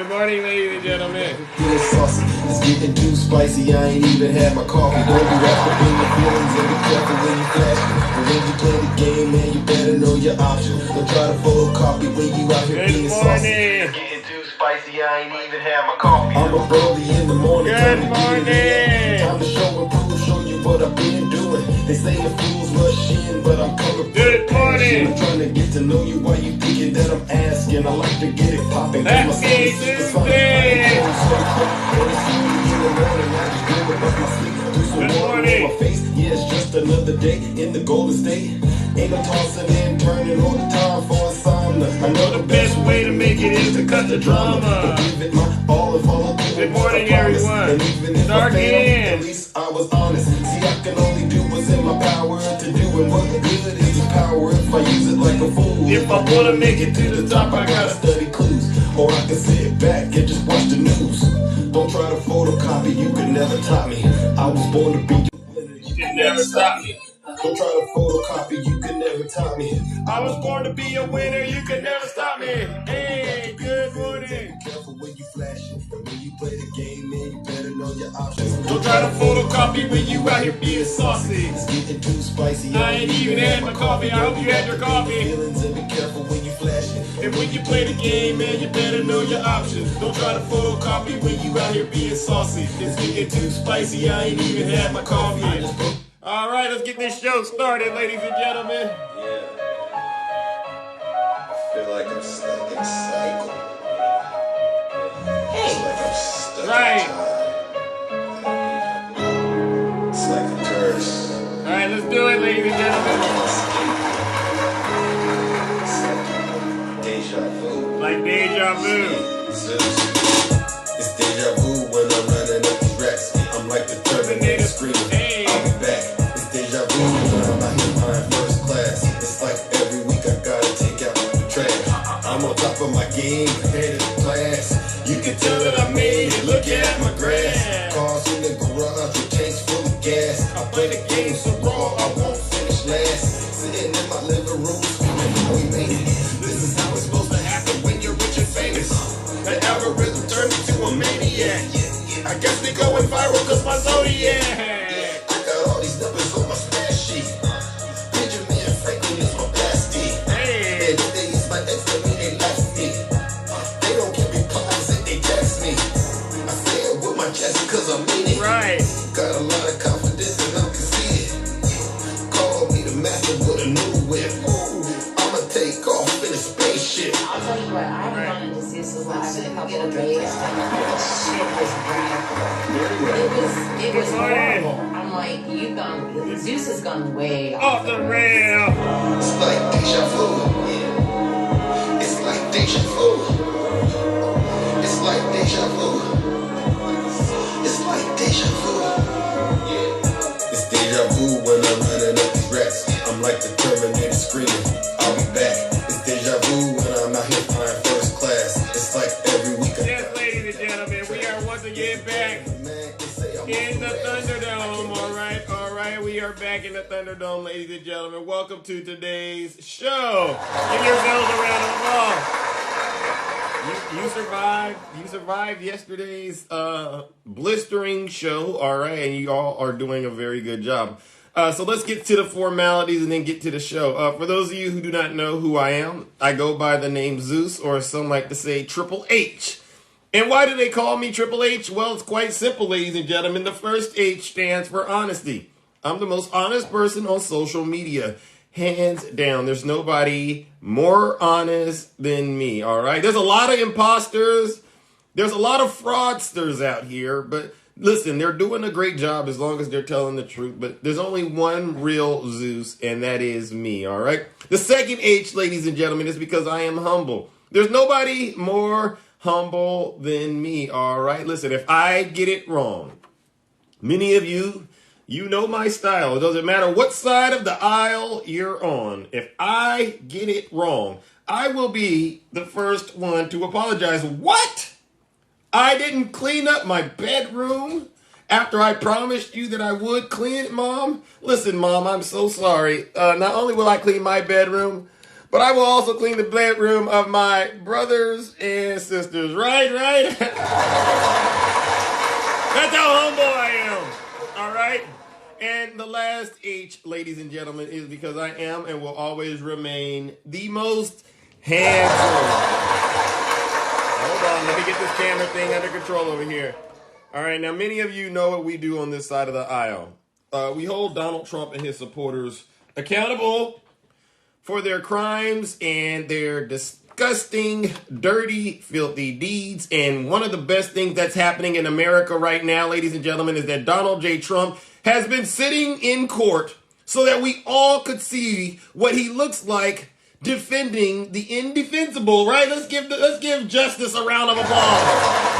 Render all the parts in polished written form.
Good morning, ladies and gentlemen. It's saucy, it's getting too spicy. I ain't even had my coffee. Don't be wrapped up in your feelings and be careful when you flash. And when you play the game, man, you better know your options. Don't try to photocopy when you out here being saucy. It's getting too spicy. I ain't even had my coffee. I'm up early in the morning. Good morning. Time to show and prove, show you what I've been doing. They say the fools rush in, but I'm coming. Good morning. I'm trying to get to know you while you thinking that I'm asking. I like to get it popping. Happy Tuesday. Good morning. Yeah, it's just another day in the Golden State. Ain't no tossing and turning all the time for insomnia. I know the best way to make it is to cut the drama. Give it my all and follow through. Good morning, everyone. And even if I failed, at least I was honest. See, I can only do what's in my power to do, and what good is the power if I use it like a fool. If I wanna make it to the top, I gotta study clues, or I can sit back and just watch the news. Don't try to photocopy, you could never top me. I was born to be your winner, you can never stop me. Don't try to photocopy, you can never top me. I was born to be a winner, you can never stop me. Hey, good morning. Be careful when you flash it, and when you play the game, man, you better know your options. Don't try to photocopy when you out here being saucy. It's getting too spicy. I ain't even had my coffee. I hope you had your coffee. Feelings and be careful when you flash it. And when you play the game, man, you better know your options. Don't try to photocopy when you out here being saucy. It's getting too spicy. I ain't even had my coffee. All right, let's get this show started, ladies and gentlemen. Yeah. I feel like I'm stuck in a cycle. It's like I'm stuck Right. in time. It's like a curse. All right, let's do it, ladies and gentlemen. It's like deja vu. Like deja vu. It's deja vu when I'm running up these racks. I'm like the Terminator screaming. Hey. I'll be back. It's deja vu when I'm out here flying first class. It's like every week I gotta take out the trash. I'm on top of my game, head of the class. You can tell that I made it. Look at my grass. Cars in the garage with tanks full of gas. I play the game so raw, I won't finish last. Sitting in my living room, screaming, we made it. This is how it's supposed to happen when you're rich and famous. The algorithm turned me to a maniac. I guess they going viral cause my Zodiac. I got all these numbers on my spreadsheet. Sheet. Benjamin Franklin is my bestie. Hey. And if they use my ex, that mean they left me. They don't give me pies and they text me. I say it with my chest cause I mean it. Right. Got a lot of confidence and I'm conceited. Call me the master with a new whip. I'ma take off in a spaceship. I'll tell you what, I haven't gone into Zeus's live in a couple of days, and that shit was radical. It was horrible. I'm like, Zeus has gone way Off the rail. It's like deja vu. Yeah. It's like deja vu. It's like deja vu. It's like deja vu. Yeah. It's deja vu when I'm running up these racks. I'm like the Terminator screaming, I'll be back. It's deja vu when I'm out here flying first class. It's like every week. Yes, ladies and gentlemen, we are once again back in the Thunderdome. All right, we are back in the Thunderdome, ladies and gentlemen. Welcome to today's show. Give yourselves a round of applause. You survived yesterday's blistering show, all right, and you all are doing a very good job. So let's get to the formalities and then get to the show. For those of you who do not know who I am, I go by the name Zeus, or some like to say Triple H. And why do they call me Triple H? Well, it's quite simple, ladies and gentlemen. The first H stands for honesty. I'm the most honest person on social media. Hands down. There's nobody more honest than me, all right? There's a lot of imposters. There's a lot of fraudsters out here. But listen, they're doing a great job as long as they're telling the truth. But there's only one real Zeus, and that is me, all right? The second H, ladies and gentlemen, is because I am humble. There's nobody more humble than me, all right? Listen, if I get it wrong, many of you, you know my style. It doesn't matter what side of the aisle you're on. If I get it wrong, I will be the first one to apologize. What? I didn't clean up my bedroom after I promised you that I would clean it, Mom? Listen, Mom, I'm so sorry. Not only will I clean my bedroom, But I will also clean the bedroom of my brothers and sisters. Right? That's how humble I am. All right? And the last H, ladies and gentlemen, is because I am and will always remain the most handsome. Hold on, let me get this camera thing under control over here. All right, now many of you know what we do on this side of the aisle. We hold Donald Trump and his supporters accountable for their crimes and their disgusting, dirty, filthy deeds. And one of the best things that's happening in America right now, ladies and gentlemen, is that Donald J. Trump has been sitting in court so that we all could see what he looks like defending the indefensible, right? Let's give justice a round of applause.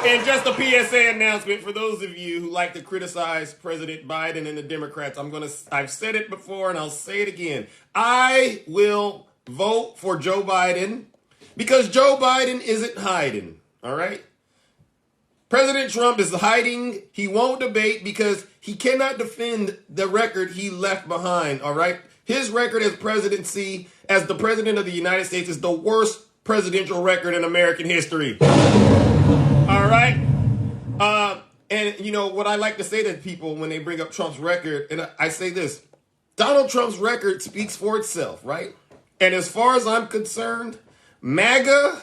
And just a PSA announcement for those of you who like to criticize President Biden and the Democrats. I've said it before and I'll say it again. I will vote for Joe Biden because Joe Biden isn't hiding, all right? President Trump is hiding. He won't debate because he cannot defend the record he left behind, all right? His record as presidency, as the president of the United States, is the worst presidential record in American history. All right? And, you know, what I like to say to people when they bring up Trump's record, and I say this, Donald Trump's record speaks for itself, right? And as far as I'm concerned, MAGA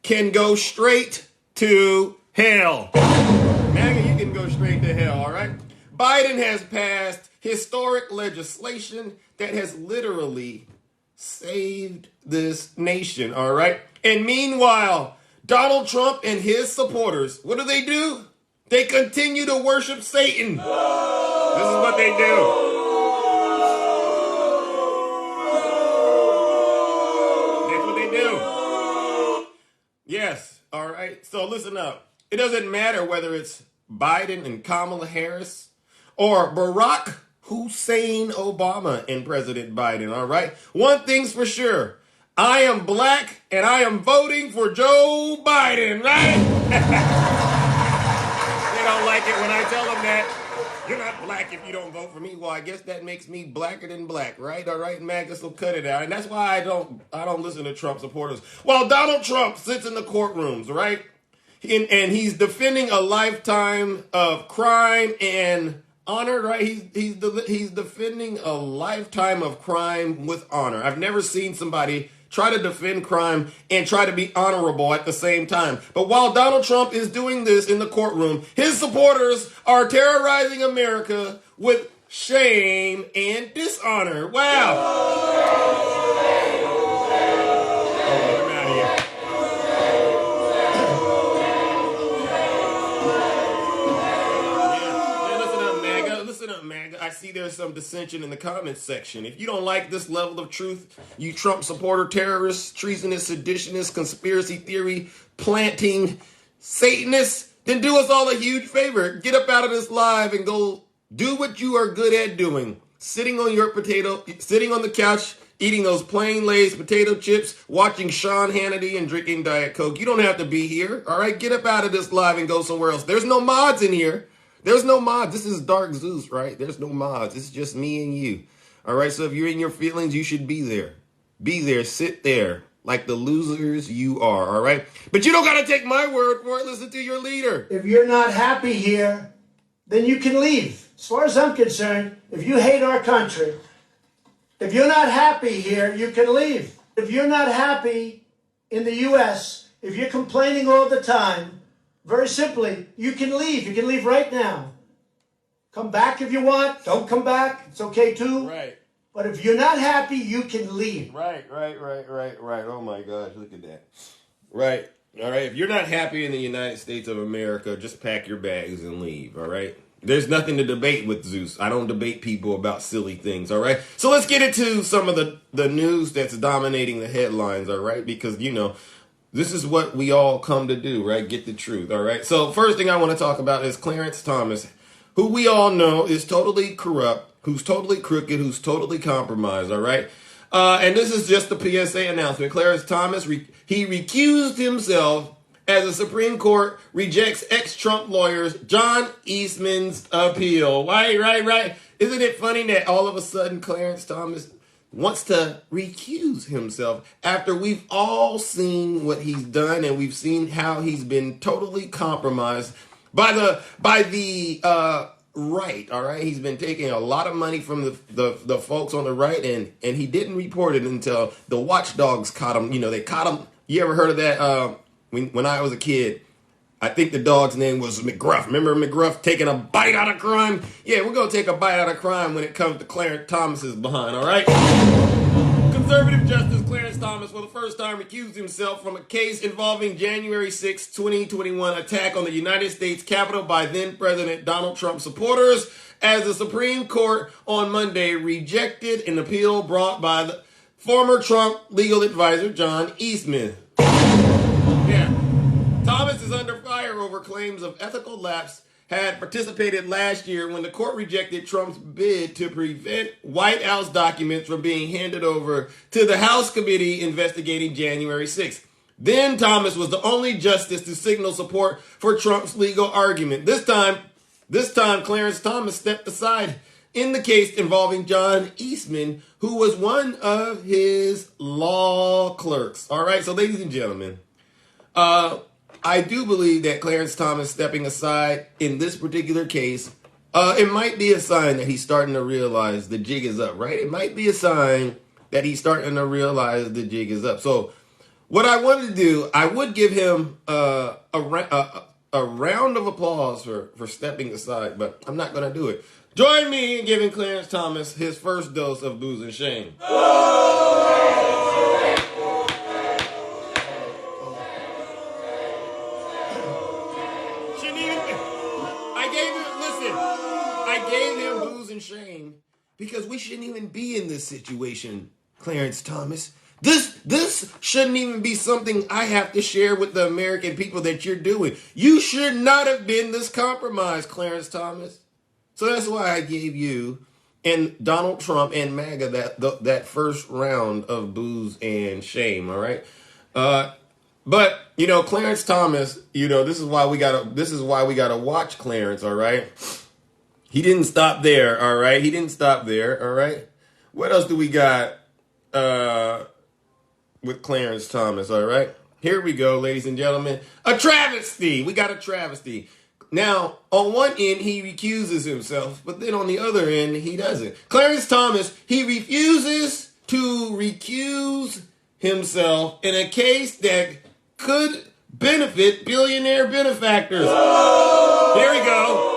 can go straight to hell. MAGA, you can go straight to hell, all right? Biden has passed historic legislation that has literally saved this nation, all right? And meanwhile, Donald Trump and his supporters, what do? They continue to worship Satan. This is what they do. That's what they do. Yes, all right? So listen up. It doesn't matter whether it's Biden and Kamala Harris or Barack Hussein Obama and President Biden, all right? One thing's for sure. I am black and I am voting for Joe Biden, right? They don't like it when I tell them that. You're not black if you don't vote for me. Well, I guess that makes me blacker than black, right? All right, MAGA, so cut it out. And that's why I don't listen to Trump supporters. While Donald Trump sits in the courtrooms, right? And he's defending a lifetime of crime and honor, right? He's defending a lifetime of crime with honor. I've never seen somebody try to defend crime and try to be honorable at the same time. But while Donald Trump is doing this in the courtroom, his supporters are terrorizing America with shame and dishonor. Wow. I see there's some dissension in the comments section. If you don't like this level of truth, you Trump supporter, terrorist, treasonous, seditionist, conspiracy theory, planting Satanist, then do us all a huge favor. Get up out of this live and go do what you are good at doing. Sitting on the couch, eating those plain Lay's potato chips, watching Sean Hannity and drinking Diet Coke. You don't have to be here, all right? Get up out of this live and go somewhere else. There's no mods in here. There's no mods. This is Dark Zeus, right? There's no mods. It's just me and you. All right, so if you're in your feelings, you should be there. Be there. Sit there like the losers you are, all right? But you don't got to take my word for it. Listen to your leader. If you're not happy here, then you can leave. As far as I'm concerned, if you hate our country, if you're not happy here, you can leave. If you're not happy in the U.S., if you're complaining all the time, very simply, you can leave. You can leave right now. Come back if you want. Don't come back. It's okay too. Right. But if you're not happy, you can leave. Right. Oh my gosh, look at that. Right. All right. If you're not happy in the United States of America, just pack your bags and leave. All right. There's nothing to debate with Zeus. I don't debate people about silly things. All right. So let's get into some of the news that's dominating the headlines. All right. Because, you know, this is what we all come to do, right? Get the truth, all right? So first thing I want to talk about is Clarence Thomas, who we all know is totally corrupt, who's totally crooked, who's totally compromised, all right? And this is just the PSA announcement. Clarence Thomas, he recused himself as the Supreme Court rejects ex-Trump lawyers John Eastman's appeal. Right. Isn't it funny that all of a sudden Clarence Thomas wants to recuse himself after we've all seen what he's done and we've seen how he's been totally compromised by the right, all right? He's been taking a lot of money from the folks on the right, and he didn't report it until the watchdogs caught him. You know, they caught him. You ever heard of that? When I was a kid, I think the dog's name was McGruff. Remember McGruff taking a bite out of crime? Yeah, we're going to take a bite out of crime when it comes to Clarence Thomas's behind, all right? Conservative Justice Clarence Thomas for the first time recused himself from a case involving January 6, 2021 attack on the United States Capitol by then-President Donald Trump supporters as the Supreme Court on Monday rejected an appeal brought by the former Trump legal advisor John Eastman. Yeah. Thomas is under fire over claims of ethical lapse had participated last year when the court rejected Trump's bid to prevent White House documents from being handed over to the House committee investigating January 6th. Then Thomas was the only justice to signal support for Trump's legal argument. This time Clarence Thomas stepped aside in the case involving John Eastman, who was one of his law clerks. All right, so ladies and gentlemen, I do believe that Clarence Thomas stepping aside in this particular case, it might be a sign that he's starting to realize the jig is up, right? It might be a sign that he's starting to realize the jig is up. So what I wanted to do, I would give him a round of applause for stepping aside, but I'm not going to do it. Join me in giving Clarence Thomas his first dose of booze and shame. I gave him booze and shame because we shouldn't even be in this situation, Clarence Thomas. This shouldn't even be something I have to share with the American people that you're doing. You should not have been this compromised, Clarence Thomas. So that's why I gave you and Donald Trump and MAGA that first round of booze and shame, all right? But you know, Clarence Thomas, you know, this is why we gotta watch Clarence, all right? He didn't stop there, all right? He didn't stop there, all right? What else do we got with Clarence Thomas, all right? Here we go, ladies and gentlemen. A travesty. We got a travesty. Now, on one end, he recuses himself, but then on the other end, he doesn't. Clarence Thomas, he refuses to recuse himself in a case that could benefit billionaire benefactors. Here we go.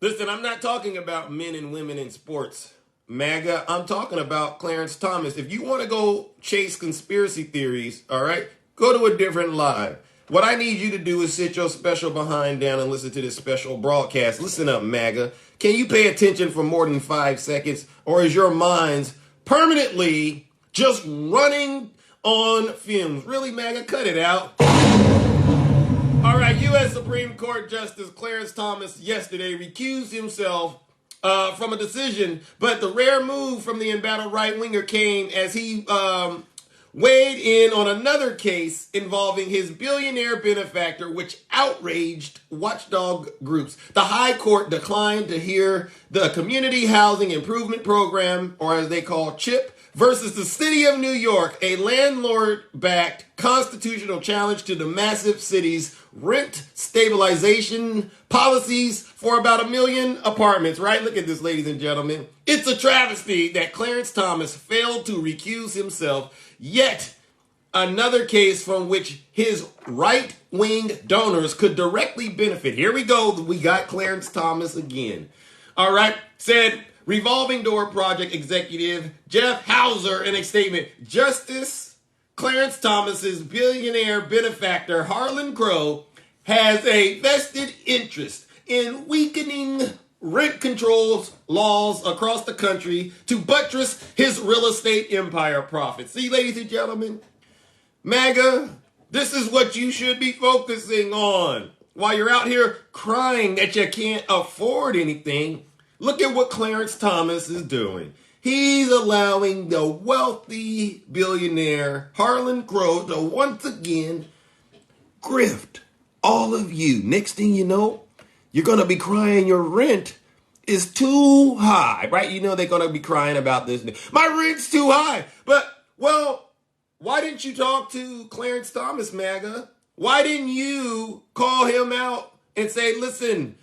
Listen, I'm not talking about men and women in sports, MAGA. I'm talking about Clarence Thomas. If you want to go chase conspiracy theories, all right, go to a different live. What I need you to do is sit your special behind down and listen to this special broadcast. Listen up, MAGA. Can you pay attention for more than 5 seconds, or is your minds permanently just running on fumes? Really, MAGA? Cut it out. All right, U.S. Supreme Court Justice Clarence Thomas yesterday recused himself from a decision, but the rare move from the embattled right-winger came as he weighed in on another case involving his billionaire benefactor, which outraged watchdog groups. The High Court declined to hear the Community Housing Improvement Program, or as they call CHIP, versus the City of New York, a landlord-backed constitutional challenge to the massive city's rent stabilization policies for about 1 million apartments, right? Look at this, ladies and gentlemen. It's a travesty that Clarence Thomas failed to recuse himself, yet another case from which his right-wing donors could directly benefit. Here we go. We got Clarence Thomas again. All right. Said Revolving Door Project executive Jeff Hauser in a statement, Justice Clarence Thomas's billionaire benefactor Harlan Crow has a vested interest in weakening rent controls laws across the country to buttress his real estate empire profits. See, ladies and gentlemen, MAGA, this is what you should be focusing on. While you're out here crying that you can't afford anything, look at what Clarence Thomas is doing. He's allowing the wealthy billionaire Harlan Crow to once again grift All of you. Next thing you know, you're going to be crying your rent is too high, right? You know they're going to be crying about this. My rent's too high. But, well, why didn't you talk to Clarence Thomas, MAGA? Why didn't you call him out and say, listen,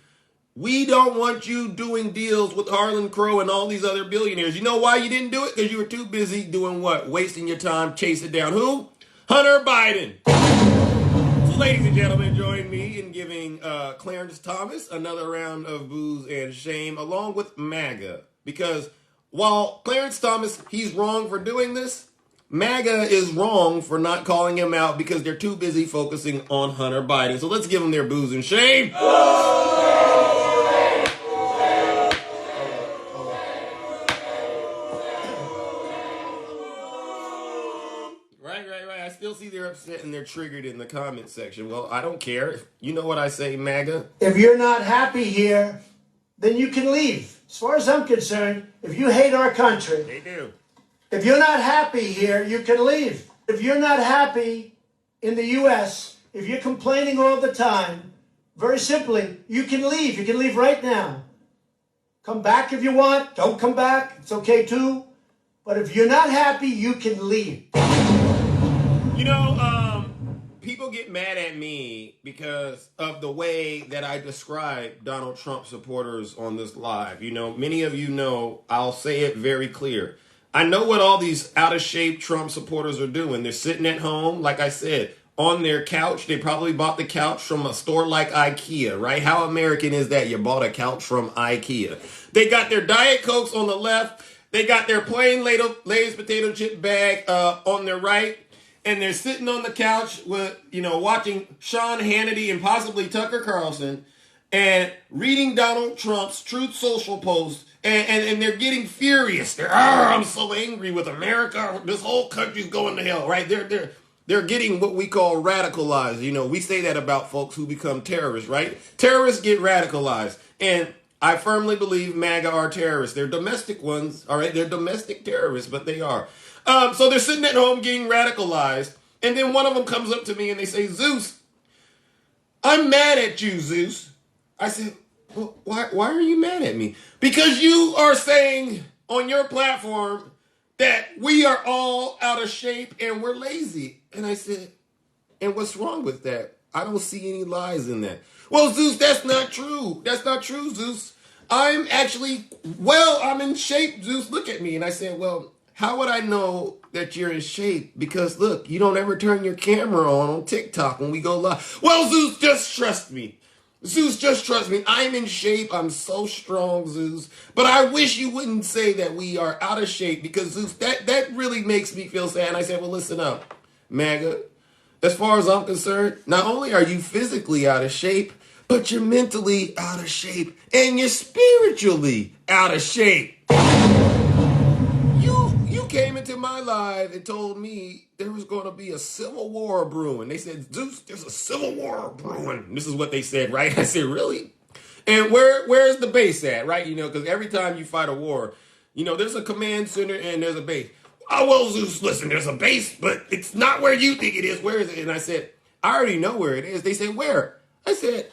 we don't want you doing deals with Harlan Crow and all these other billionaires. You know why you didn't do it? Because you were too busy doing what? Wasting your time chasing down who? Hunter Biden. So, ladies and gentlemen, join me in giving Clarence Thomas another round of booze and shame along with MAGA. Because while Clarence Thomas, he's wrong for doing this, MAGA is wrong for not calling him out because they're too busy focusing on Hunter Biden. So let's give them their booze and shame. Right. I still see they're upset and they're triggered in the comment section. Well, I don't care. You know what I say, MAGA? If you're not happy here, then you can leave. As far as I'm concerned, if you hate our country, They do. if you're not happy here, you can leave. If you're not happy in the U.S., if you're complaining all the time, very simply, you can leave. You can leave right now. Come back if you want. Don't come back. It's okay too. But if you're not happy, you can leave. You know, people get mad at me because of the way that I describe Donald Trump supporters on this live. You know, many of you know, I'll say it very clear. I know what all these out-of-shape Trump supporters are doing. They're sitting at home, like I said, on their couch. They probably bought the couch from a store like IKEA, right? How American is that? You bought a couch from IKEA. They got their Diet Cokes on the left. They got their plain Lay's potato chip bag on their right. And they're sitting on the couch with, watching Sean Hannity and possibly Tucker Carlson and reading Donald Trump's Truth Social post. And they're getting furious. I'm so angry with America. This whole country's going to hell, right? They're getting what we call radicalized. You know, we say that about folks who become terrorists, right? Terrorists get radicalized. And I firmly believe MAGA are terrorists. They're domestic ones, all right? They're domestic terrorists, but they are. So they're sitting at home getting radicalized. And then one of them comes up to me and they say, Zeus, I'm mad at you, Zeus. I said, well, why are you mad at me? Because you are saying on your platform that we are all out of shape and we're lazy. And I said, and what's wrong with that? I don't see any lies in that. Well, Zeus, that's not true. That's not true, Zeus. I'm in shape, Zeus. Look at me. And I said, well, how would I know that you're in shape? Because look, you don't ever turn your camera on TikTok when we go live. Well, Zeus, just trust me. Zeus, just trust me. I'm in shape. I'm so strong, Zeus. But I wish you wouldn't say that we are out of shape because, Zeus, that really makes me feel sad. And I said, well, listen up, MAGA. As far as I'm concerned, not only are you physically out of shape, but you're mentally out of shape and you're spiritually out of shape. You came into my live and told me there was going to be a civil war brewing. They said, Zeus, there's a civil war brewing. This is what they said, right? I said, really? And where's the base at, right? You know, because every time you fight a war, there's a command center and there's a base. Oh, well, Zeus, listen, there's a base, but it's not where you think it is. Where is it? And I said, I already know where it is. They said, where? I said,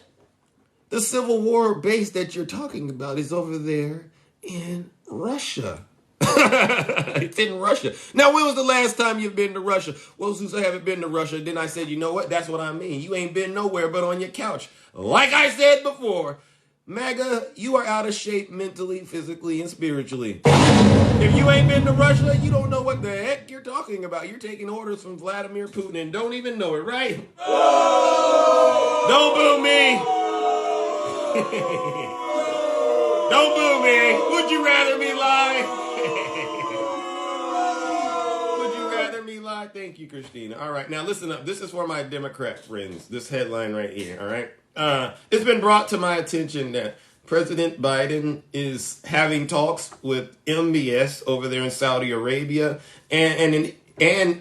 the Civil War base that you're talking about is over there in Russia. It's in Russia. Now, when was the last time you've been to Russia? Well, Zeus, I haven't been to Russia. Then I said, you know what? That's what I mean. You ain't been nowhere but on your couch. Like I said before, MAGA, you are out of shape mentally, physically, and spiritually. If you ain't been to Russia, you don't know what the heck you're talking about. You're taking orders from Vladimir Putin and don't even know it, right? Don't boo me. Don't boo me. Would you rather me lie? Would you rather me lie? Thank you, Christina. All right, now listen up. This is for my Democrat friends. This headline right here, all right? It's been brought to my attention that President Biden is having talks with MBS over there in Saudi Arabia and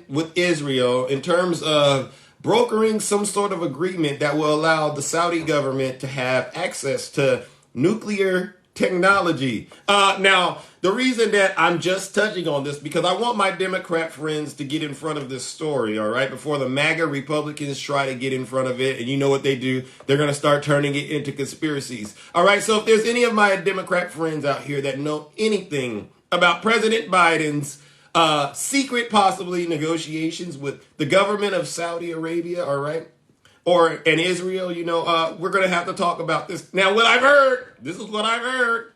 with Israel in terms of brokering some sort of agreement that will allow the Saudi government to have access to nuclear technology. Now, the reason that I'm just touching on this, because I want my Democrat friends to get in front of this story, all right, before the MAGA Republicans try to get in front of it. And you know what they do? They're going to start turning it into conspiracies. All right, so if there's any of my Democrat friends out here that know anything about President Biden's secret, possibly, negotiations with the government of Saudi Arabia, all right, and Israel, we're going to have to talk about this. Now, this is what I've heard,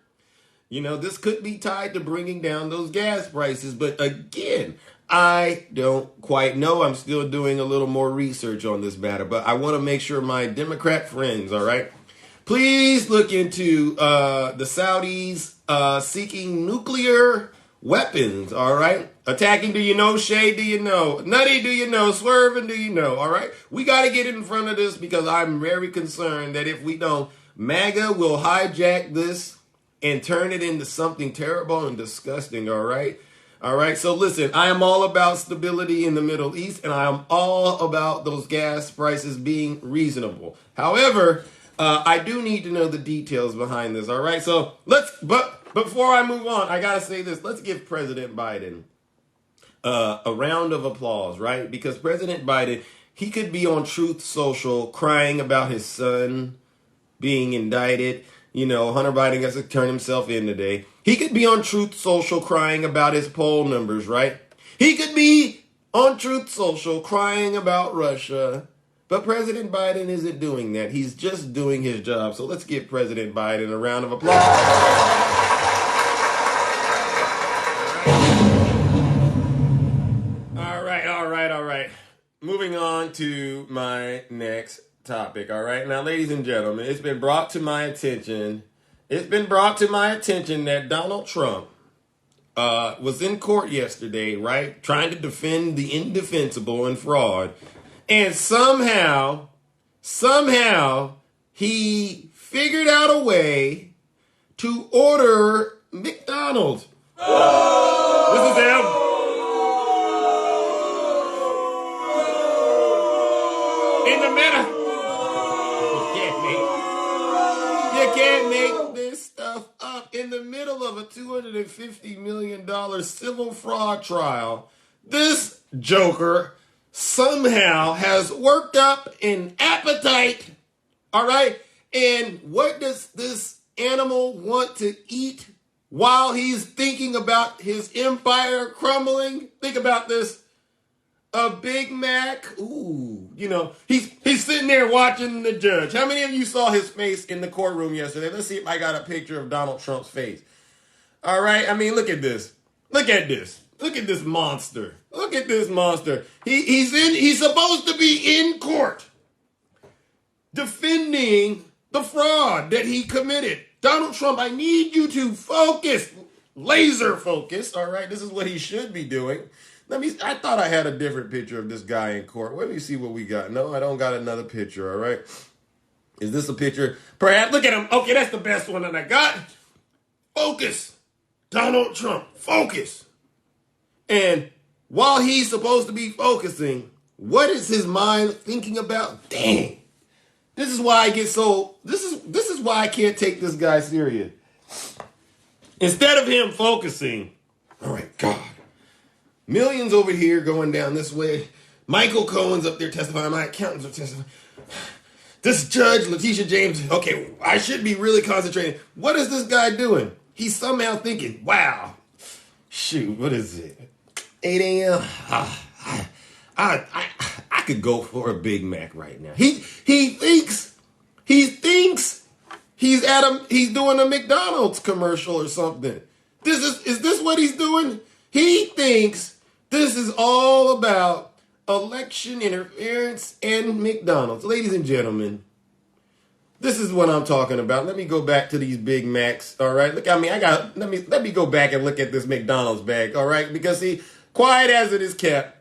this could be tied to bringing down those gas prices. But again, I don't quite know. I'm still doing a little more research on this matter, but I want to make sure my Democrat friends, all right, please look into the Saudis seeking nuclear weapons, all right? Attacking, do you know? Shade, do you know? Nutty, do you know? Swerving, do you know? All right? We got to get in front of this, because I'm very concerned that if we don't, MAGA will hijack this and turn it into something terrible and disgusting, all right? All right, so listen, I am all about stability in the Middle East, and I am all about those gas prices being reasonable. However, I do need to know the details behind this, all right? So but before I move on, I got to say this. Let's give President Biden a round of applause, right? Because President Biden, he could be on Truth Social crying about his son being indicted. Hunter Biden has to turn himself in today. He could be on Truth Social crying about his poll numbers, right? He could be on Truth Social crying about Russia. But President Biden isn't doing that. He's just doing his job. So let's give President Biden a round of applause. All right. Moving on to my next topic. All right. Now, ladies and gentlemen, it's been brought to my attention that Donald Trump was in court yesterday, right? Trying to defend the indefensible and fraud. And somehow, he figured out a way to order McDonald's. This is him. In the middle. You can't make this stuff up. In the middle of a $250 million civil fraud trial, this joker somehow has worked up an appetite, all right? And what does this animal want to eat while he's thinking about his empire crumbling? Think about this. A Big Mac. Ooh, he's sitting there watching the judge. How many of you saw his face in the courtroom yesterday? Let's see if I got a picture of Donald Trump's face. All right, I mean, look at this. Look at this. Look at this monster. Look at this monster. He's supposed to be in court defending the fraud that he committed. Donald Trump, I need you to focus. Laser focus. All right, this is what he should be doing. I thought I had a different picture of this guy in court. Let me see what we got. No, I don't got another picture, all right? Is this a picture? Perhaps, look at him. Okay, that's the best one that I got. Focus. Donald Trump, focus. And while he's supposed to be focusing, what is his mind thinking about? Dang. This is why I get so, this is why I can't take this guy serious. Instead of him focusing, all right, God. Millions over here going down this way. Michael Cohen's up there testifying. My accountants are testifying. This judge, Letitia James, okay, I should be really concentrating. What is this guy doing? He's somehow thinking, wow, shoot, what is it? 8 a.m. I could go for a Big Mac right now. He thinks he's doing a McDonald's commercial or something. Is this what he's doing? He thinks this is all about election interference and McDonald's. Ladies and gentlemen, this is what I'm talking about. Let me go back to these Big Macs, all right? Look, let me go back and look at this McDonald's bag, all right? Because see, quiet as it is kept,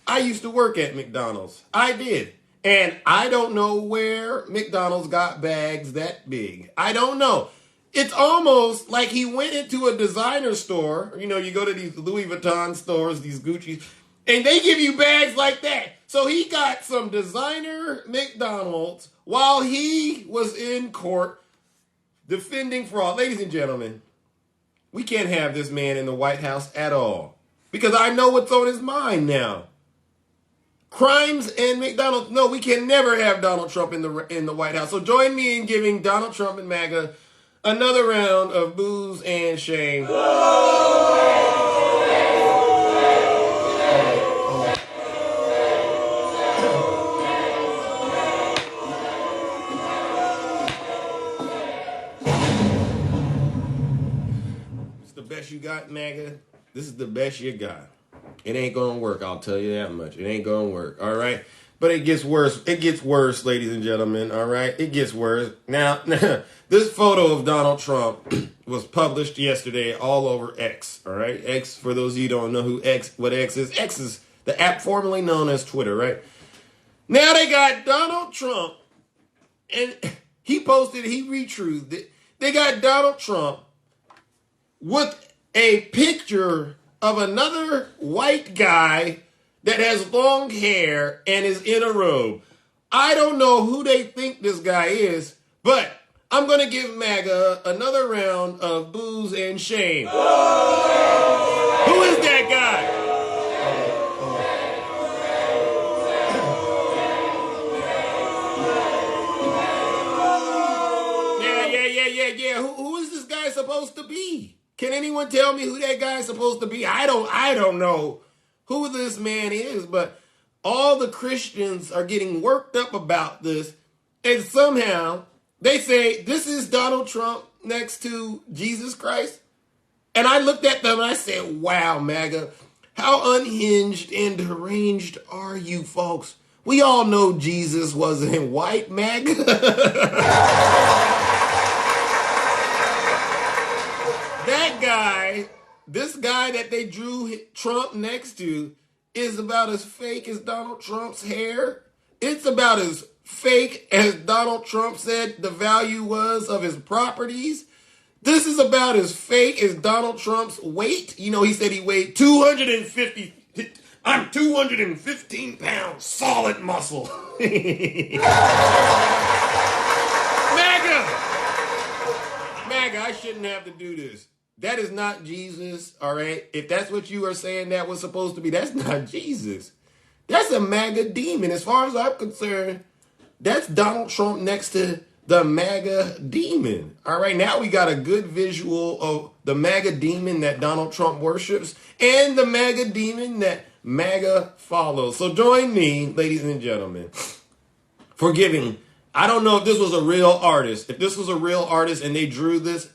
I used to work at McDonald's. I did. And I don't know where McDonald's got bags that big. I don't know. It's almost like he went into a designer store. You go to these Louis Vuitton stores, these Gucci's, and they give you bags like that. So he got some designer McDonald's while he was in court defending fraud. Ladies and gentlemen, we can't have this man in the White House at all because I know what's on his mind now. Crimes and McDonald's. No, we can never have Donald Trump in the White House. So join me in giving Donald Trump and MAGA another round of boos and shame. It's the best you got, MAGA. This is the best you got. It ain't gonna work, I'll tell you that much. It ain't gonna work, all right? But it gets worse. It gets worse, ladies and gentlemen, all right? It gets worse. Now, this photo of Donald Trump was published yesterday all over X, all right? X, for those of you who don't know what X is the app formerly known as Twitter, right? Now they got Donald Trump, and he retruthed it. They got Donald Trump with a picture of another white guy that has long hair and is in a robe. I don't know who they think this guy is, but I'm going to give MAGA another round of boos and shame. Who is that guy? Yeah. Who is this guy supposed to be? Can anyone tell me who that guy is supposed to be? I don't know who this man is, but all the Christians are getting worked up about this, and somehow they say this is Donald Trump next to Jesus Christ. And I looked at them and I said, wow, MAGA, how unhinged and deranged are you folks? We all know Jesus wasn't white, MAGA. That guy, this guy that they drew Trump next to, is about as fake as Donald Trump's hair. It's about as fake as Donald Trump said the value was of his properties. This is about as fake as Donald Trump's weight. You know, he said he weighed 215 pounds, solid muscle. MAGA, I shouldn't have to do this. That is not Jesus, all right? If that's what you are saying that was supposed to be, that's not Jesus. That's a MAGA demon. As far as I'm concerned, that's Donald Trump next to the MAGA demon. All right, now we got a good visual of the MAGA demon that Donald Trump worships and the MAGA demon that MAGA follows. So join me, ladies and gentlemen, for giving. I don't know if this was a real artist. If this was a real artist and they drew this,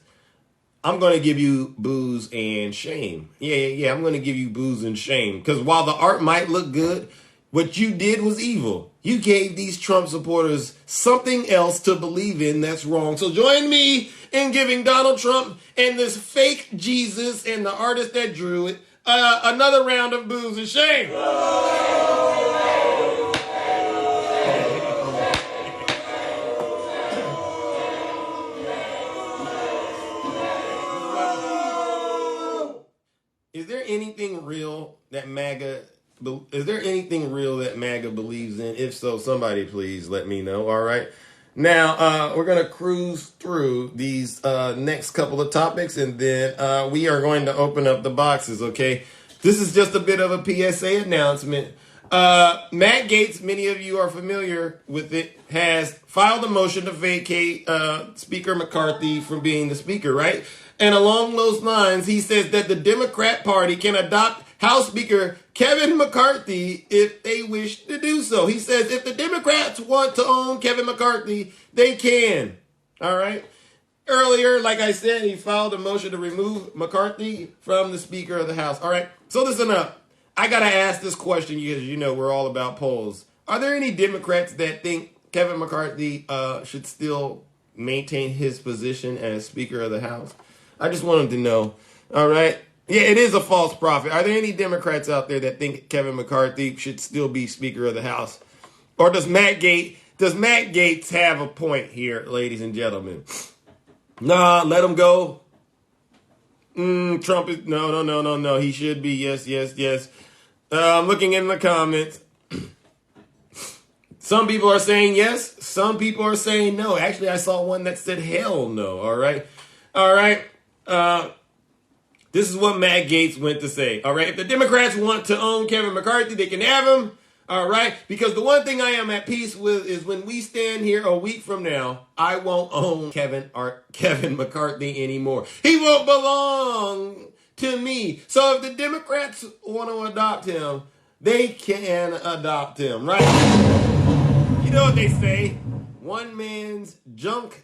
I'm going to give you boos and shame. Yeah. I'm going to give you boos and shame. Because while the art might look good, what you did was evil. You gave these Trump supporters something else to believe in that's wrong. So join me in giving Donald Trump and this fake Jesus and the artist that drew it another round of boos and shame. Is there anything real that MAGA believes in? If so, somebody please let me know. All right. Now, we're going to cruise through these next couple of topics, and then we are going to open up the boxes, okay? This is just a bit of a PSA announcement. Matt Gaetz, many of you are familiar with it, has filed a motion to vacate Speaker McCarthy from being the speaker, right? And along those lines, he says that the Democrat Party can adopt House Speaker Kevin McCarthy if they wish to do so. He says if the Democrats want to own Kevin McCarthy, they can. All right. Earlier, like I said, he filed a motion to remove McCarthy from the Speaker of the House. All right. So listen up. I got to ask this question because, you know, we're all about polls. Are there any Democrats that think Kevin McCarthy should still maintain his position as Speaker of the House? I just wanted to know. All right. Yeah, it is a false prophet. Are there any Democrats out there that think Kevin McCarthy should still be Speaker of the House? Or does Matt Gaetz have a point here, ladies and gentlemen? Nah, let him go. Trump is no. He should be. Yes. I'm looking in the comments. Some people are saying yes. Some people are saying no. Actually, I saw one that said hell no. All right. All right. This is what Matt Gaetz went to say. All right. If the Democrats want to own Kevin McCarthy, they can have him. All right. Because the one thing I am at peace with is when we stand here a week from now, I won't own Kevin McCarthy anymore. He won't belong to me. So if the Democrats want to adopt him, they can adopt him, right? You know what they say? One man's junk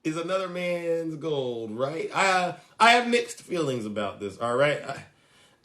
is another man's gold, right? I have mixed feelings about this, all right?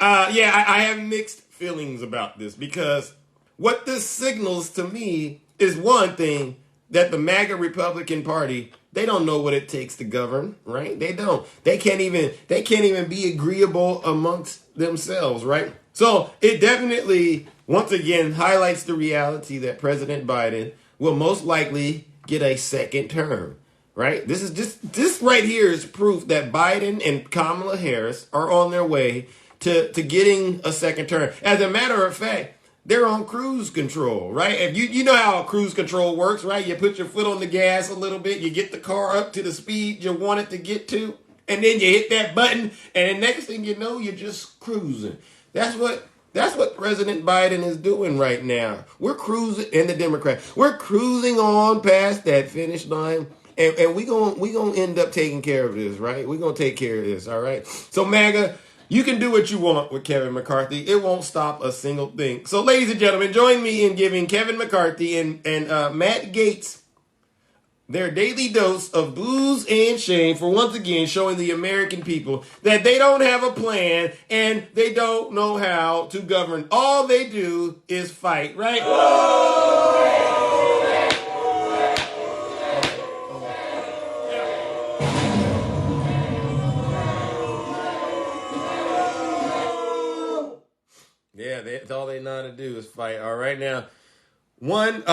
I have mixed feelings about this because what this signals to me is one thing, that the MAGA Republican Party, they don't know what it takes to govern, right? They don't. They can't even be agreeable amongst themselves, right? So it definitely, once again, highlights the reality that President Biden will most likely get a second term, right? This right here is proof that Biden and Kamala Harris are on their way to getting a second term. As a matter of fact, they're on cruise control, right? If you know how cruise control works, right? You put your foot on the gas a little bit, you get the car up to the speed you want it to get to, and then you hit that button, and the next thing you know, you're just cruising. That's what President Biden is doing right now. We're cruising, and the Democrats, we're cruising on past that finish line, and we gonna end up taking care of this, right? We're gonna take care of this, all right? So MAGA, you can do what you want with Kevin McCarthy. It won't stop a single thing. So, ladies and gentlemen, join me in giving Kevin McCarthy and Matt Gaetz their daily dose of booze and shame for once again showing the American people that they don't have a plan and they don't know how to govern. All they do is fight, right? Yeah, that's all they know how to do is fight. All right, now, what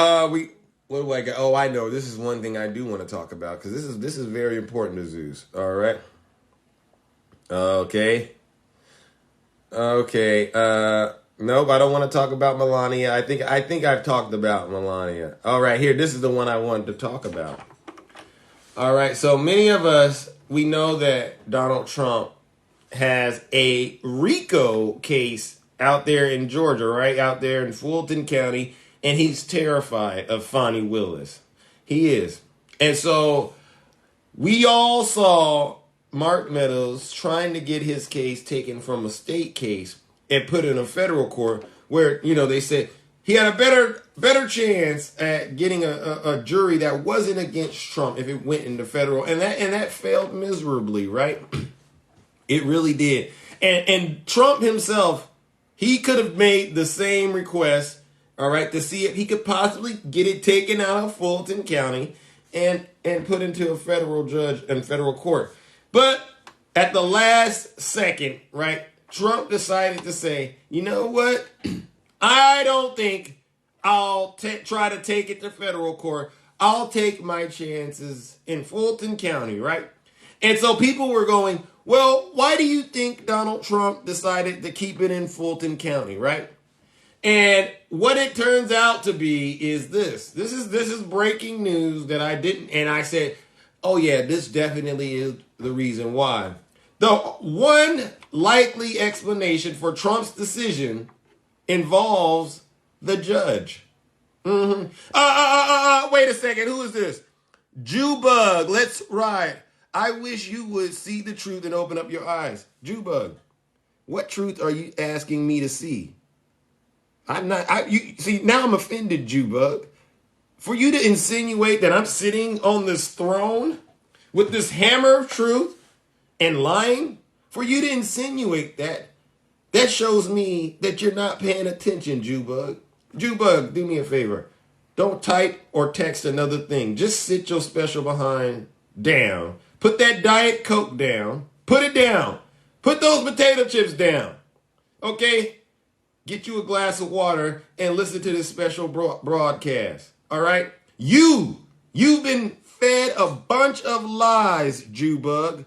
do I got? Oh, I know. This is one thing I do want to talk about because this is very important to Zeus. All right. Okay. Nope, I don't want to talk about Melania. I think I've talked about Melania. All right, here. This is the one I wanted to talk about. All right. So many of us, we know that Donald Trump has a RICO case out there in Georgia, right? Out there in Fulton County. And he's terrified of Fani Willis. He is. And so we all saw Mark Meadows trying to get his case taken from a state case and put in a federal court where, they said he had a better chance at getting a jury that wasn't against Trump if it went into federal. And that failed miserably, right? It really did. And Trump himself, he could have made the same request, all right, to see if he could possibly get it taken out of Fulton County and put into a federal judge and federal court. But at the last second, right, Trump decided to say, you know what? I don't think I'll try to take it to federal court. I'll take my chances in Fulton County, right? And so people were going, well, why do you think Donald Trump decided to keep it in Fulton County, right? And what it turns out to be is this. This is breaking news that I didn't, and I said, oh yeah, this definitely is the reason why. The one likely explanation for Trump's decision involves the judge. Wait a second, who is this? Jewbug, let's ride. I wish you would see the truth and open up your eyes. Jewbug, what truth are you asking me to see? See, now I'm offended, Jewbug. For you to insinuate that I'm sitting on this throne with this hammer of truth and lying, for you to insinuate that shows me that you're not paying attention, Jewbug. Jewbug, do me a favor. Don't type or text another thing. Just sit your special behind down. Put that Diet Coke down. Put it down. Put those potato chips down. Okay? Get you a glass of water and listen to this special broadcast. All right? You've been fed a bunch of lies, Jewbug.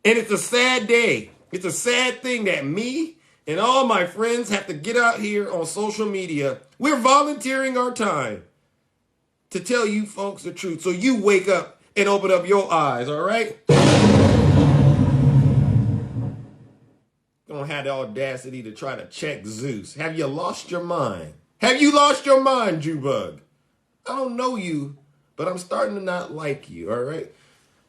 And it's a sad day. It's a sad thing that me and all my friends have to get out here on social media. We're volunteering our time to tell you folks the truth. So you wake up and open up your eyes, all right? Don't have the audacity to try to check Zeus. Have you lost your mind? Have you lost your mind, Jewbug? I don't know you, but I'm starting to not like you, all right?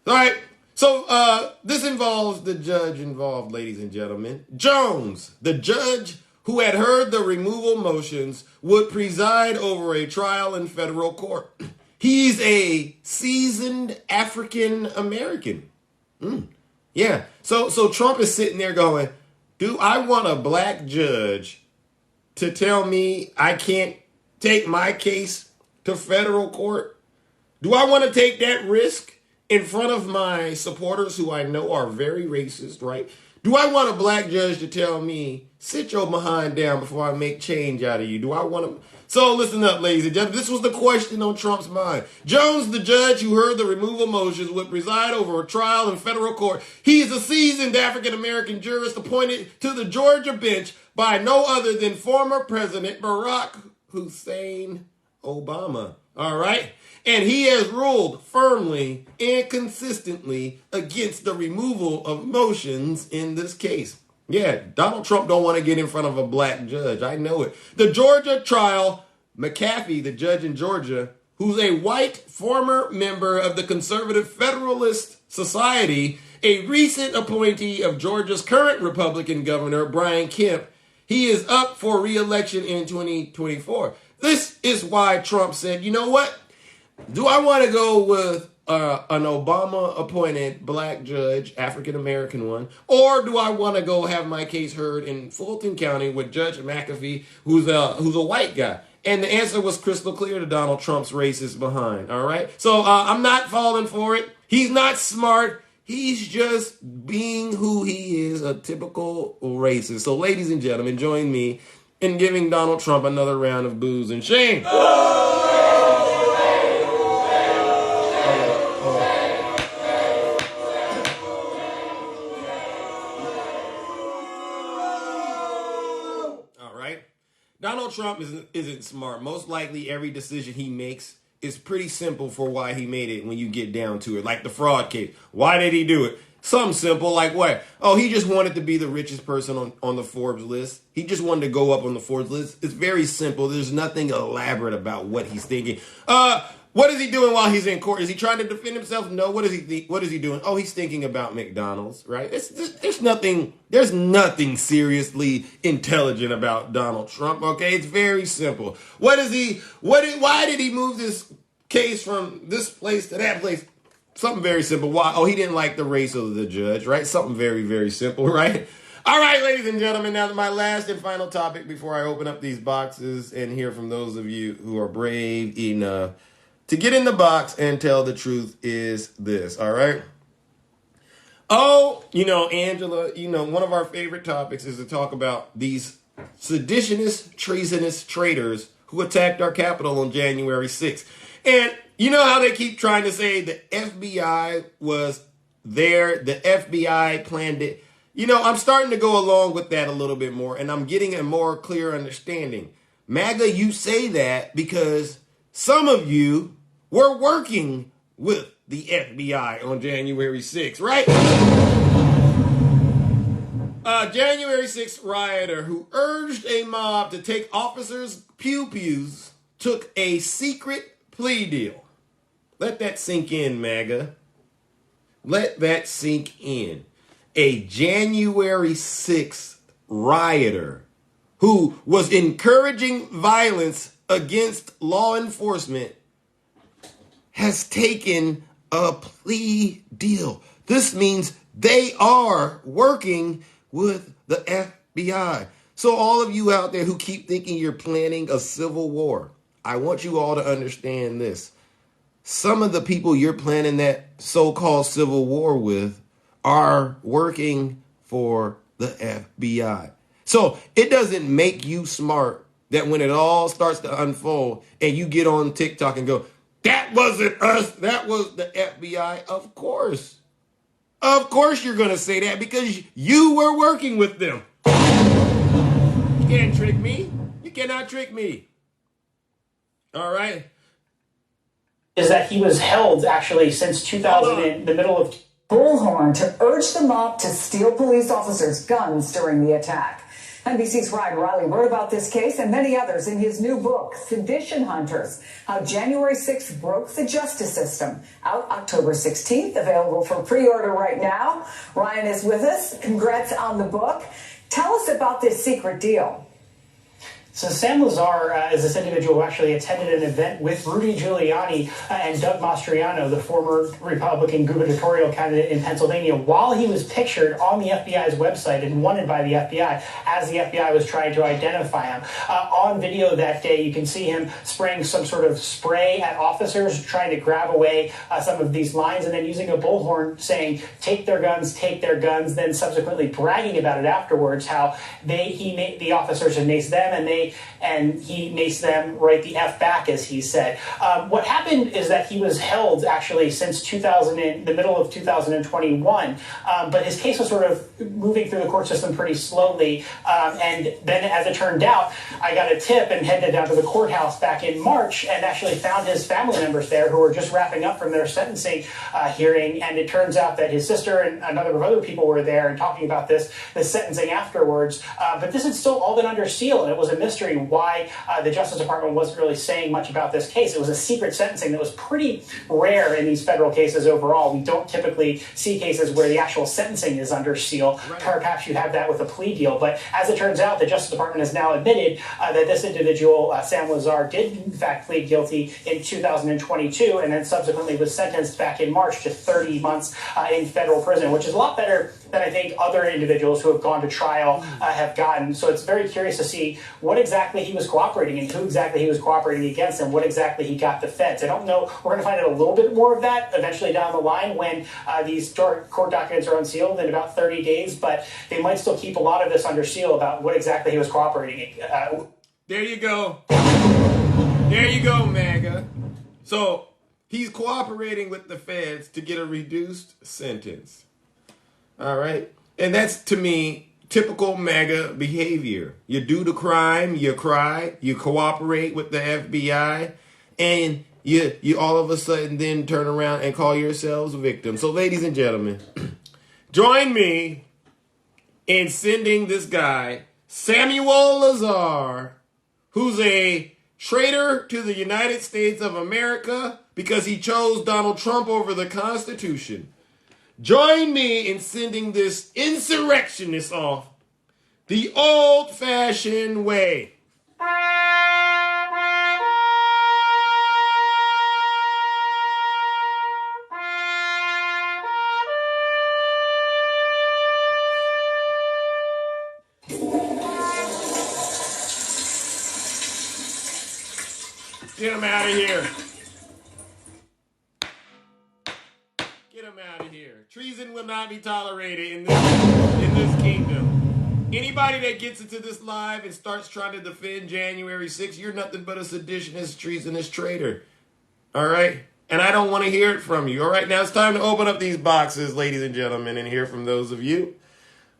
All right, so this involves the judge involved, ladies and gentlemen. Jones, the judge who had heard the removal motions, would preside over a trial in federal court. He's a seasoned African American. Yeah, so Trump is sitting there going, do I want a black judge to tell me I can't take my case to federal court? Do I want to take that risk in front of my supporters who I know are very racist, right? Do I want a black judge to tell me, sit your behind down before I make change out of you? Do I want to? So listen up, ladies and gentlemen. This was the question on Trump's mind. Jones, the judge who heard the removal motions, would preside over a trial in federal court. He is a seasoned African-American jurist appointed to the Georgia bench by no other than former President Barack Hussein Obama. All right? And he has ruled firmly and consistently against the removal of motions in this case. Yeah, Donald Trump don't want to get in front of a black judge. I know it. The Georgia trial, McAfee, the judge in Georgia, who's a white former member of the Conservative Federalist Society, a recent appointee of Georgia's current Republican governor, Brian Kemp, he is up for re-election in 2024. This is why Trump said, you know what? Do I want to go with an Obama-appointed black judge, African-American one, or do I want to go have my case heard in Fulton County with Judge McAfee, who's a white guy? And the answer was crystal clear to Donald Trump's racist behind, all right? So I'm not falling for it. He's not smart. He's just being who he is, a typical racist. So ladies and gentlemen, join me in giving Donald Trump another round of booze and shame. Donald Trump isn't smart. Most likely every decision he makes is pretty simple for why he made it when you get down to it. Like the fraud case. Why did he do it? Something simple like what? Oh, he just wanted to be the richest person on the Forbes list. He just wanted to go up on the Forbes list. It's very simple. There's nothing elaborate about what he's thinking. What is he doing while he's in court? Is he trying to defend himself? No. What is he doing? Oh, he's thinking about McDonald's, right? There's nothing seriously intelligent about Donald Trump, okay? It's very simple. Why did he move this case from this place to that place? Something very simple. Why? Oh, he didn't like the race of the judge, right? Something very, very simple, right? All right, ladies and gentlemen, now my last and final topic before I open up these boxes and hear from those of you who are brave enough to get in the box and tell the truth is this, all right? Oh, Angela, one of our favorite topics is to talk about these seditious, treasonous traitors who attacked our Capitol on January 6th. And you know how they keep trying to say the FBI was there, the FBI planned it. I'm starting to go along with that a little bit more, and I'm getting a more clear understanding. MAGA, you say that because some of you were working with the FBI on January 6th, right? January 6th rioter who urged a mob to take officers' pew-pews took a secret plea deal. Let that sink in, MAGA. Let that sink in. A January 6th rioter who was encouraging violence against law enforcement has taken a plea deal. This means they are working with the FBI. So all of you out there who keep thinking you're planning a civil war, I want you all to understand this. Some of the people you're planning that so-called civil war with are working for the FBI. So it doesn't make you smart that when it all starts to unfold and you get on TikTok and go, that wasn't us, that was the FBI. Of course you're going to say that because you were working with them. You can't trick me. You cannot trick me. All right. is that he was held actually since 2000 in the middle of Bullhorn to urge the mob to steal police officers' guns during the attack. NBC's Ryan Riley wrote about this case and many others in his new book, Sedition Hunters, How January 6th Broke the Justice System, out October 16th, available for pre-order right now. Ryan is with us. Congrats on the book. Tell us about this secret deal. So Sam Lazar is this individual who actually attended an event with Rudy Giuliani and Doug Mastriano, the former Republican gubernatorial candidate in Pennsylvania, while he was pictured on the FBI's website and wanted by the FBI as the FBI was trying to identify him. On video that day, you can see him spraying some sort of spray at officers, trying to grab away some of these lines, and then using a bullhorn saying, take their guns, then subsequently bragging about it afterwards, how the officers had maced them and he maced them right the F back, as he said. What happened is that he was held actually since the middle of 2021, but his case was sort of moving through the court system pretty slowly. And then, as it turned out, I got a tip and headed down to the courthouse back in March and actually found his family members there who were just wrapping up from their sentencing hearing. And it turns out that his sister and a number of other people were there and talking about this sentencing afterwards. But this had still all been under seal, and it was a mystery why the Justice Department wasn't really saying much about this case. It was a secret sentencing that was pretty rare in these federal cases overall. We don't typically see cases where the actual sentencing is under seal. Right. Perhaps you have that with a plea deal. But as it turns out, the Justice Department has now admitted that this individual, Sam Lazar, did in fact plead guilty in 2022 and then subsequently was sentenced back in March to 30 months in federal prison, which is a lot better than I think other individuals who have gone to trial have gotten. So it's very curious to see what exactly he was cooperating and who exactly he was cooperating against and what exactly he got the feds. I don't know. We're going to find out a little bit more of that eventually down the line when these court documents are unsealed in about 30 days, but they might still keep a lot of this under seal about what exactly he was cooperating. There you go. There you go, MAGA. So he's cooperating with the feds to get a reduced sentence. All right. And that's, to me, typical MAGA behavior. You do the crime, you cry, you cooperate with the FBI, and you all of a sudden then turn around and call yourselves victims. So, ladies and gentlemen, join me in sending this guy, Samuel Lazar, who's a traitor to the United States of America because he chose Donald Trump over the Constitution. Join me in sending this insurrectionist off the old-fashioned way. Get him out of here. Get him out of here. Treason will not be tolerated in this kingdom. Anybody that gets into this live and starts trying to defend January 6th, you're nothing but a seditionist, treasonous traitor. All right? And I don't want to hear it from you. All right? Now it's time to open up these boxes, ladies and gentlemen, and hear from those of you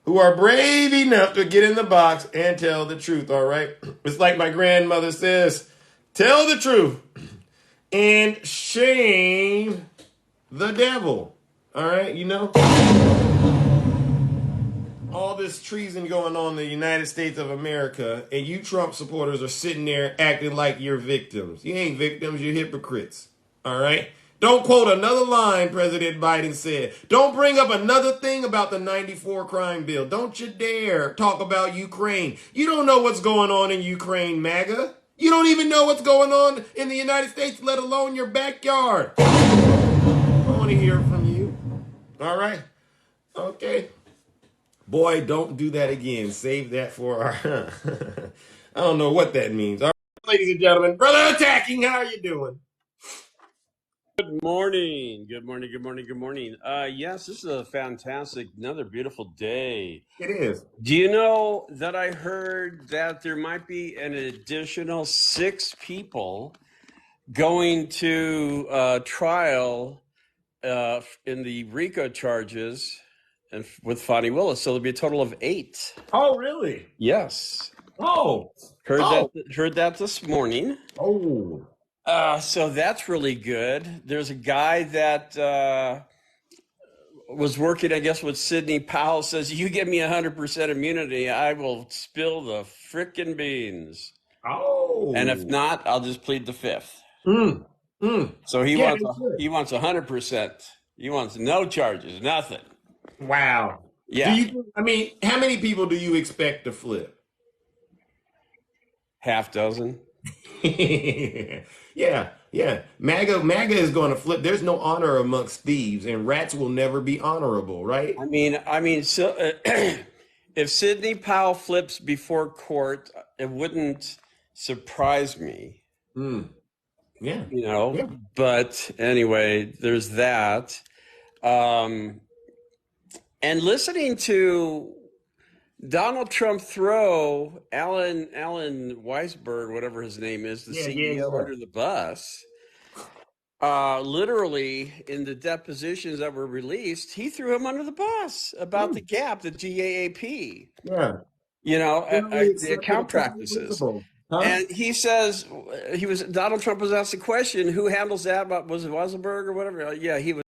who are brave enough to get in the box and tell the truth. All right? It's like my grandmother says, tell the truth and shame the devil. All right, you know? All this treason going on in the United States of America, and you Trump supporters are sitting there acting like you're victims. You ain't victims, you're hypocrites. All right? Don't quote another line President Biden said. Don't bring up another thing about the 94 crime bill. Don't you dare talk about Ukraine. You don't know what's going on in Ukraine, MAGA. You don't even know what's going on in the United States, let alone your backyard. I want to hear from you. All right? Okay. Boy, don't do that again. Save that for our... I don't know what that means. All right, ladies and gentlemen, Brother Attacking, how are you doing? Good morning. Good morning. Good morning. Good morning. Yes, this is a fantastic, another beautiful day. It is. Do you know that I heard that there might be an additional 6 people going to trial in the RICO charges and with Fani Willis? So there'll be a total of 8. Oh, really? Yes. Oh. Heard that this morning. Oh. So that's really good. There's a guy that was working, I guess, with Sidney Powell. Says, "You give me 100% immunity, I will spill the frickin' beans. Oh. And if not, I'll just plead the fifth." So he Yeah, wants that's good. he wants 100%. He wants no charges, nothing. Wow. Yeah. I mean, how many people do you expect to flip? Half dozen. Yeah. MAGA is going to flip. There's no honor amongst thieves, and rats will never be honorable, right? I mean, so if Sidney Powell flips before court, it wouldn't surprise me. Yeah. But anyway, there's that. And listening to Donald Trump throw Alan Weisberg, whatever his name is, the CEO, under the bus. Literally in the depositions that were released, he threw him under the bus about the gap, the GAAP. Yeah. The account practices. Huh? And he says Donald Trump was asked the question, who handles that? Was it Weisberg or whatever? Yeah, he was.